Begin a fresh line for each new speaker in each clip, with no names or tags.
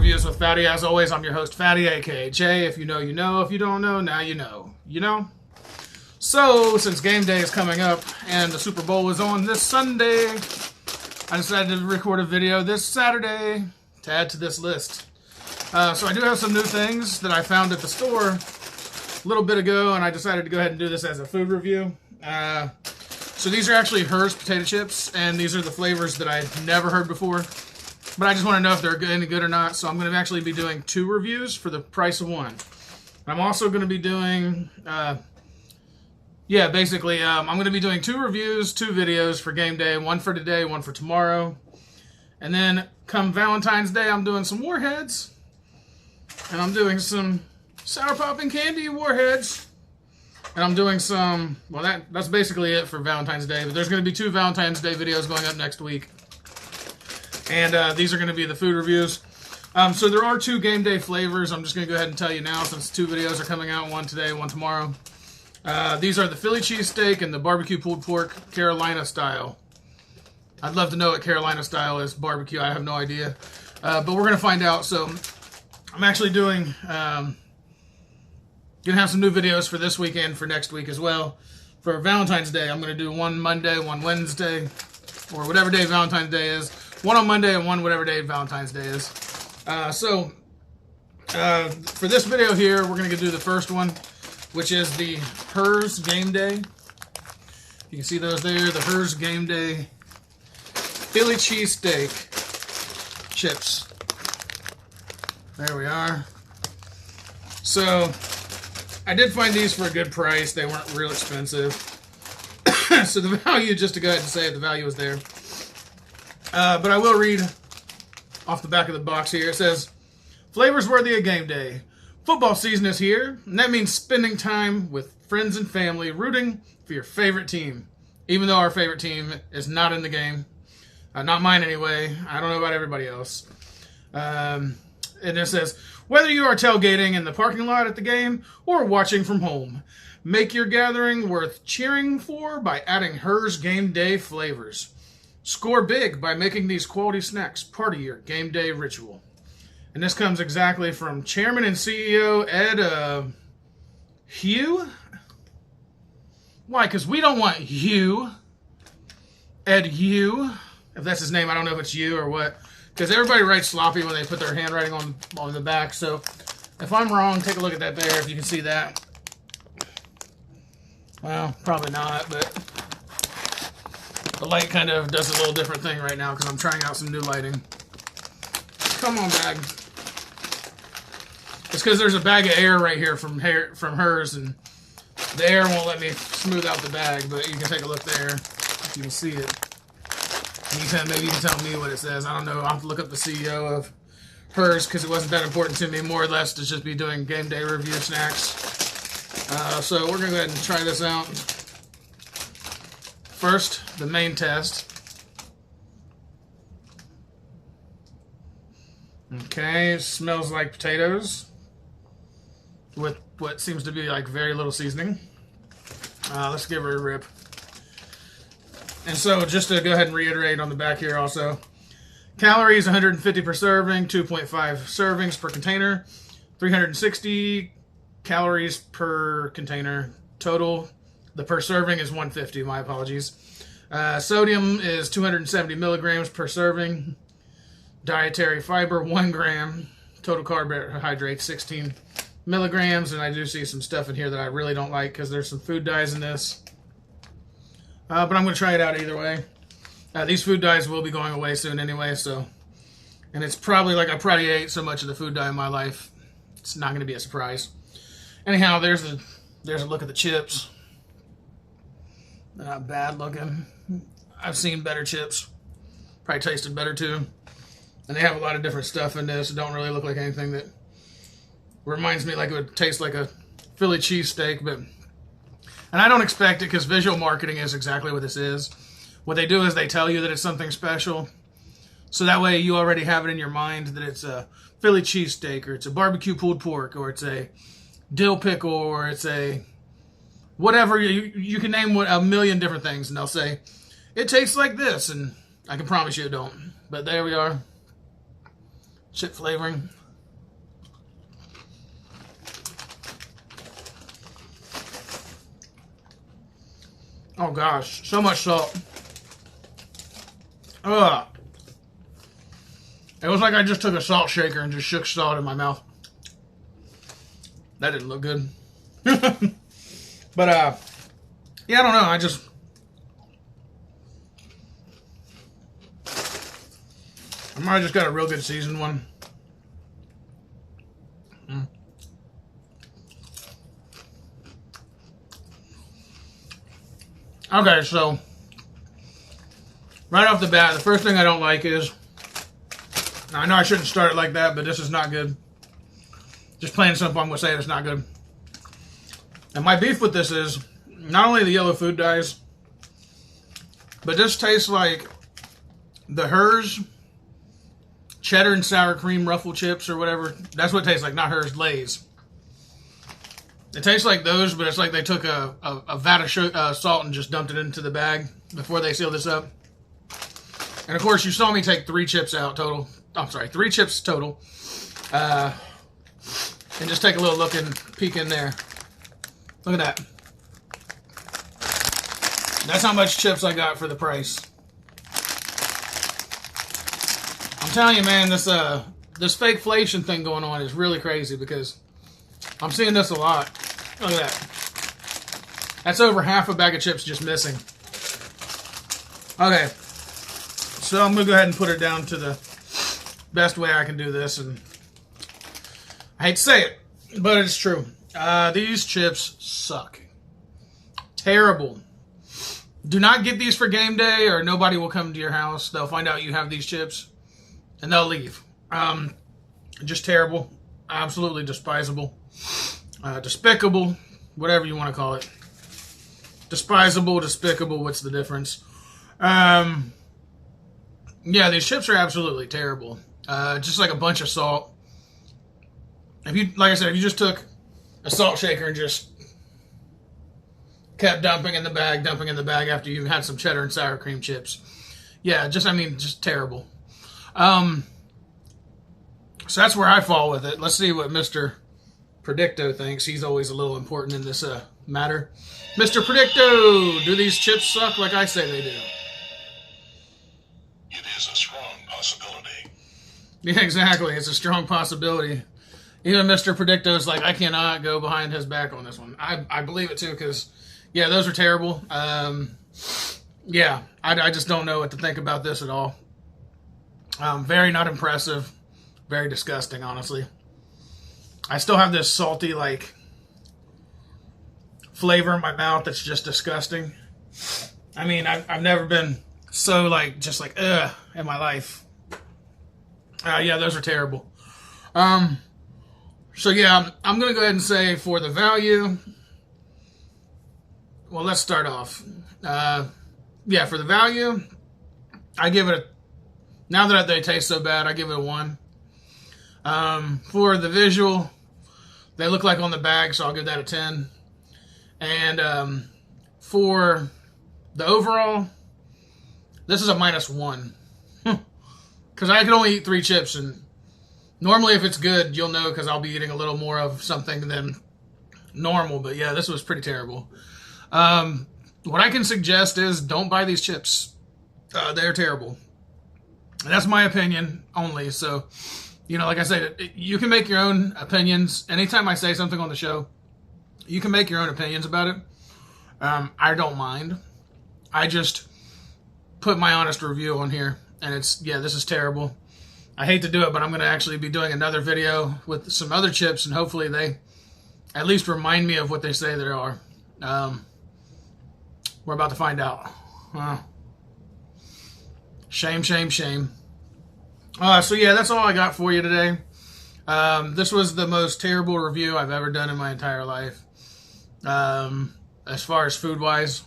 Reviews with Fatty. As always, I'm your host, Fatty, aka Jay. If you know, you know. If you don't know, now you know. You know? So, since game day is coming up and the Super Bowl is on this Sunday, I decided to record a video this Saturday to add to this list. So I do have some new things that I found at the store a little bit ago, and I decided to go ahead and do this as a food review. So these are actually Herr's potato chips, and these are the flavors that I've never heard before. But I just want to know if they're any good or not, so I'm going to actually be doing 2 reviews for the price of 1. And I'm also going to be doing, I'm going to be doing 2 reviews, 2 videos for game day, 1 for today, 1 for tomorrow. And then come Valentine's Day, I'm doing some Warheads. And I'm doing some Sour Popping Candy Warheads. And I'm doing some, well, that's basically it for Valentine's Day. But there's going to be 2 Valentine's Day videos going up next week. And these are going to be the food reviews. So there are 2 game day flavors. I'm just going to go ahead and tell you now since 2 videos are coming out, 1 today, 1 tomorrow. These are the Philly cheesesteak and the barbecue pulled pork Carolina style. I'd love to know what Carolina style is. Barbecue, I have no idea. But we're going to find out. So I'm actually doing, going to have some new videos for this week and for next week as well. For Valentine's Day, I'm going to do 1 Monday, 1 Wednesday, or whatever day Valentine's Day is. 1 on Monday and 1 whatever day Valentine's Day is. For this video here, we're going to do the first one, which is the Herr's Gameday. You can see those there, the Herr's Gameday Philly cheesesteak chips. There we are. So, I did find these for a good price. They weren't real expensive. So the value, just to go ahead and say it, the value is there. But I will read off the back of the box here. It says, flavors worthy of game day. Football season is here, and that means spending time with friends and family rooting for your favorite team. Even though our favorite team is not in the game. Not mine anyway. I don't know about everybody else. And it says, whether you are tailgating in the parking lot at the game or watching from home, make your gathering worth cheering for by adding Herr's Game Day flavors. Score big by making these quality snacks part of your game day ritual. And this comes exactly from Chairman and CEO Ed Hugh. Why? Because we don't want Hugh. Ed Hugh. If that's his name, I don't know if it's you or what. Because everybody writes sloppy when they put their handwriting on the back. So if I'm wrong, take a look at that there if you can see that. Well, probably not, but the light kind of does a little different thing right now because I'm trying out some new lighting. Come on, bag. It's because there's a bag of air right here from Herr's, and the air won't let me smooth out the bag, but you can take a look there if you can see it. Maybe you can tell me what it says. I don't know. I'll have to look up the CEO of Herr's because it wasn't that important to me, more or less, to just be doing game day review snacks. So we're going to go ahead and try this out. First, the main test. Okay, it smells like potatoes with what seems to be like very little seasoning. Let's give her a rip. And so, just to go ahead and reiterate on the back here also, calories 150 per serving, 2.5 servings per container, 360 calories per container total. The per serving is 150, my apologies. Sodium is 270 milligrams per serving. Dietary fiber, 1 gram. Total carbohydrates, 16 milligrams. And I do see some stuff in here that I really don't like because there's some food dyes in this. But I'm going to try it out either way. These food dyes will be going away soon anyway, so. And it's probably like I probably ate so much of the food dye in my life. It's not going to be a surprise. Anyhow, there's a look at the chips. They're not bad looking. I've seen better chips. Probably tasted better too. And they have a lot of different stuff in this. It don't really look like anything that reminds me like it would taste like a Philly cheesesteak. And I don't expect it because visual marketing is exactly what this is. What they do is they tell you that it's something special. So that way you already have it in your mind that it's a Philly cheesesteak or it's a barbecue pulled pork or it's a dill pickle or it's a whatever, you can name a million different things, and they'll say, it tastes like this, and I can promise you it don't. But there we are. chip flavoring. Oh gosh, so much salt. Ugh. It was like I just took a salt shaker and just shook salt in my mouth. That didn't look good. But, yeah, I don't know. I might have just got a real good seasoned one. Okay, so right off the bat, the first thing I don't like is, I know I shouldn't start it like that, but this is not good. Just plain and simple, I'm going to say it's not good. And my beef with this is, not only the yellow food dyes, but this tastes like the Hers cheddar and sour cream ruffle chips or whatever. That's what it tastes like, not Hers, Lay's. It tastes like those, but it's like they took a vat of salt and just dumped it into the bag before they sealed this up. And of course, you saw me take 3 chips out total. I'm sorry, 3 chips total. And just take a little look and peek in there. Look at that. That's how much chips I got for the price. I'm telling you, man, this fakeflation thing going on is really crazy because I'm seeing this a lot. Look at that. That's over half a bag of chips just missing. Okay. So I'm going to go ahead and put it down to the best way I can do this. And I hate to say it, but it's true. These chips suck. Terrible. Do not get these for game day or nobody will come to your house. They'll find out you have these chips and they'll leave. Just terrible. Absolutely despisable. Despicable. Whatever you want to call it. Despisable, despicable. What's the difference? Yeah, these chips are absolutely terrible. Just like a bunch of salt. If you, like I said, if you just took a salt shaker and just kept dumping in the bag after you've had some cheddar and sour cream chips. Yeah, just terrible. So that's where I fall with it. Let's see what Mr. Predicto thinks. He's always a little important in this matter. Mr. Predicto, do these chips suck like I say they do?
It is a strong possibility.
Yeah, exactly. It's a strong possibility. Even Mr. Predicto's like, I cannot go behind his back on this one. I believe it too, because, yeah, those are terrible. Yeah, I just don't know what to think about this at all. Very not impressive. Very disgusting, honestly. I still have this salty, like, flavor in my mouth that's just disgusting. I mean, I've never been so, like, just like, ugh, in my life. Yeah, those are terrible. So, yeah, I'm going to go ahead and say for the value, well, let's start off. Yeah, for the value, I give it a, now that they taste so bad, I give it a 1. For the visual, they look like on the bag, so I'll give that a 10. And for the overall, this is a -1. Because I can only eat 3 chips, and normally if it's good, you'll know because I'll be eating a little more of something than normal. But yeah, this was pretty terrible. What I can suggest is don't buy these chips. They're terrible. And that's my opinion only. So, you know, like I said, you can make your own opinions. Anytime I say something on the show, you can make your own opinions about it. I don't mind. I just put my honest review on here. And it's, yeah, this is terrible. I hate to do it, but I'm going to actually be doing another video with some other chips. And hopefully they at least remind me of what they say there are. We're about to find out. Shame, shame, shame. So yeah, that's all I got for you today. This was the most terrible review I've ever done in my entire life. As far as food-wise.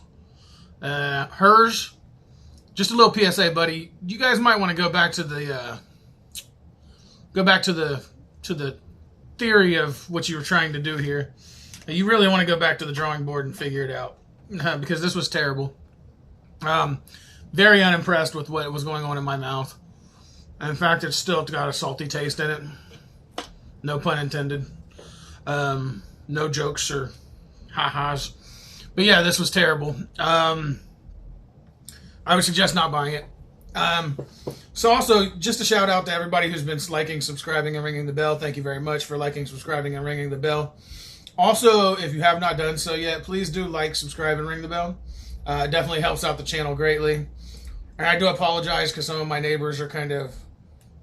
Hers, just a little PSA, buddy. You guys might want to go back to the theory of what you were trying to do here. You really want to go back to the drawing board and figure it out. Because this was terrible. Very unimpressed with what was going on in my mouth. In fact, it's still got a salty taste in it. No pun intended. No jokes or ha-has. But yeah, this was terrible. I would suggest not buying it. So also, just a shout out to everybody who's been liking, subscribing, and ringing the bell. Thank you very much for liking, subscribing, and ringing the bell. Also, if you have not done so yet, please do like, subscribe, and ring the bell. It definitely helps out the channel greatly. And I do apologize because some of my neighbors are kind of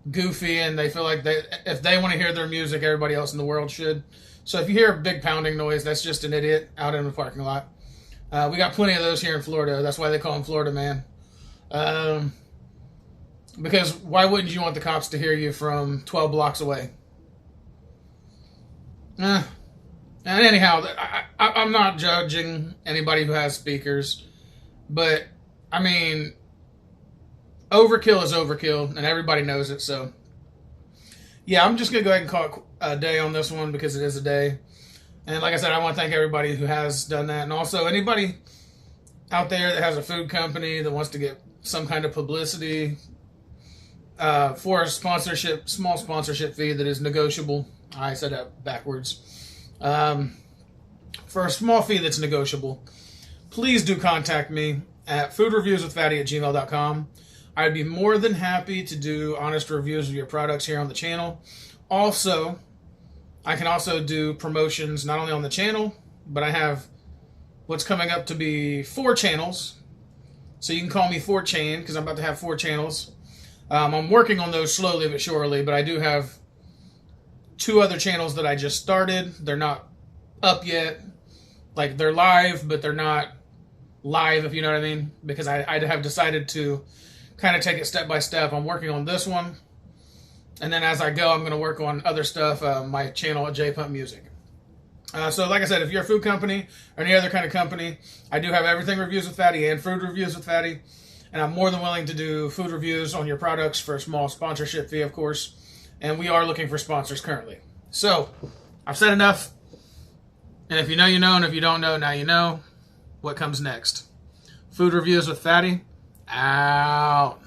goofy and they feel like if they want to hear their music, everybody else in the world should. So if you hear a big pounding noise, that's just an idiot out in the parking lot. We got plenty of those here in Florida. That's why they call him Florida Man. Because why wouldn't you want the cops to hear you from 12 blocks away? And anyhow, I'm not judging anybody who has speakers, but I mean, overkill is overkill, and everybody knows it. So, yeah, I'm just gonna go ahead and call it a day on this one because it is a day. And like I said, I want to thank everybody who has done that, and also anybody out there that has a food company that wants to get some kind of publicity for a sponsorship, small sponsorship fee that is negotiable. I said that backwards. For a small fee that's negotiable, please do contact me at foodreviewswithfatty@gmail.com. I'd be more than happy to do honest reviews of your products here on the channel. Also, I can also do promotions not only on the channel, but I have what's coming up to be 4 channels. So you can call me 4Chain because I'm about to have 4 channels. I'm working on those slowly but surely, but I do have 2 other channels that I just started. They're not up yet. Like, they're live, but they're not live, if you know what I mean, because I have decided to kind of take it step by step. I'm working on this one, and then as I go, I'm going to work on other stuff, my channel at J Pump Music. So like I said, if you're a food company or any other kind of company, I do have everything reviews with Fatty and food reviews with Fatty, and I'm more than willing to do food reviews on your products for a small sponsorship fee, of course, and we are looking for sponsors currently. So, I've said enough, and if you know, you know, and if you don't know, now you know what comes next. Food reviews with Fatty, out.